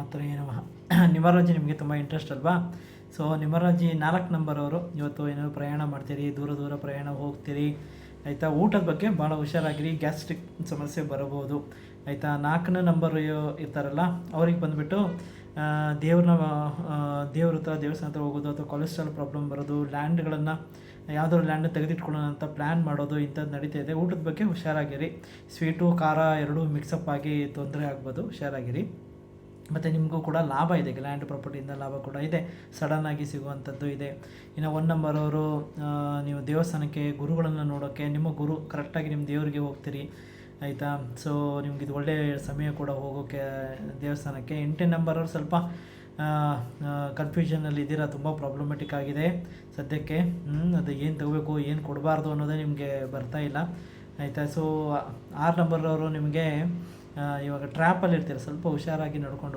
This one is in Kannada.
ಶ್ರೀಮಾತ್ರೇ ನಮಃ. ನಿಮರಾಜಿ ನಿಮಗೆ ತುಂಬ ಇಂಟ್ರೆಸ್ಟ್ ಅಲ್ವಾ? ಸೊ ನಿಮರಾಜಿ 4 ನಂಬರ್ ಅವರು. ಇವತ್ತು ಏನೋ ಪ್ರಯಾಣ ಮಾಡ್ತೀರಿ, ದೂರ ಪ್ರಯಾಣ ಹೋಗ್ತೀರಿ ಆಯಿತಾ. ಊಟದ ಬಗ್ಗೆ ಭಾಳ ಹುಷಾರಾಗಿರಿ, ಗ್ಯಾಸ್ಟ್ರಿಕ್ ಸಮಸ್ಯೆ ಬರಬಹುದು ಆಯಿತಾ. 4ನೇ ನಂಬರ್ ಇರ್ತಾರಲ್ಲ ಅವ್ರಿಗೆ ಬಂದುಬಿಟ್ಟು ದೇವ್ರ ಹತ್ರ ದೇವಸ್ಥಾನ ಹತ್ರ ಹೋಗೋದು, ಅಥವಾ ಕೊಲೆಸ್ಟ್ರಾಲ್ ಪ್ರಾಬ್ಲಮ್ ಬರೋದು, ಲ್ಯಾಂಡ್ಗಳನ್ನು ಯಾವುದಾದ್ರು ಲ್ಯಾಂಡ್ ತೆಗೆದಿಟ್ಕೊಳ್ಳೋಣ ಅಂತ ಪ್ಲ್ಯಾನ್ ಮಾಡೋದು, ಇಂಥದ್ದು ನಡೀತಾ ಇದೆ. ಊಟದ ಬಗ್ಗೆ ಹುಷಾರಾಗಿರಿ. ಸ್ವೀಟು ಖಾರ ಎರಡೂ ಮಿಕ್ಸಪ್ ಆಗಿ ತೊಂದರೆ ಆಗ್ಬೋದು, ಹುಷಾರಾಗಿರಿ. ಮತ್ತು ನಿಮಗೂ ಕೂಡ ಲಾಭ ಇದೆ, ಲ್ಯಾಂಡ್ ಪ್ರಾಪರ್ಟಿಯಿಂದ ಲಾಭ ಕೂಡ ಇದೆ, ಸಡನ್ನಾಗಿ ಸಿಗುವಂಥದ್ದು ಇದೆ. ಇನ್ನು 1 ನಂಬರ್ ಅವರು, ನೀವು ದೇವಸ್ಥಾನಕ್ಕೆ ಗುರುಗಳನ್ನು ನೋಡೋಕ್ಕೆ, ನಿಮ್ಮ ಗುರು ಕರೆಕ್ಟಾಗಿ ನಿಮ್ಮ ದೇವರಿಗೆ ಹೋಗ್ತೀರಿ ಆಯಿತಾ. ಸೊ ನಿಮ್ಗೆ ಇದು ಒಳ್ಳೆಯ ಸಮಯ ಕೂಡ ಹೋಗೋಕ್ಕೆ ದೇವಸ್ಥಾನಕ್ಕೆ. 8ನೇ ನಂಬರ್ ಅವ್ರು ಸ್ವಲ್ಪ ಕನ್ಫ್ಯೂಷನಲ್ಲಿ ಇದ್ದೀರಾ, ತುಂಬ ಪ್ರಾಬ್ಲಮೆಟಿಕ್ ಆಗಿದೆ ಸದ್ಯಕ್ಕೆ. ಅದು ಏನು ತಗೋಬೇಕು ಏನು ಕೊಡಬಾರ್ದು ಅನ್ನೋದೇ ನಿಮಗೆ ಬರ್ತಾ ಇಲ್ಲ ಆಯಿತಾ. ಸೊ 6 ನಂಬರ್ ಅವರು ನಿಮಗೆ ಇವಾಗ ಟ್ರ್ಯಾಪಲ್ಲಿ ಇರ್ತೀರ, ಸ್ವಲ್ಪ ಹುಷಾರಾಗಿ ನಡ್ಕೊಂಡು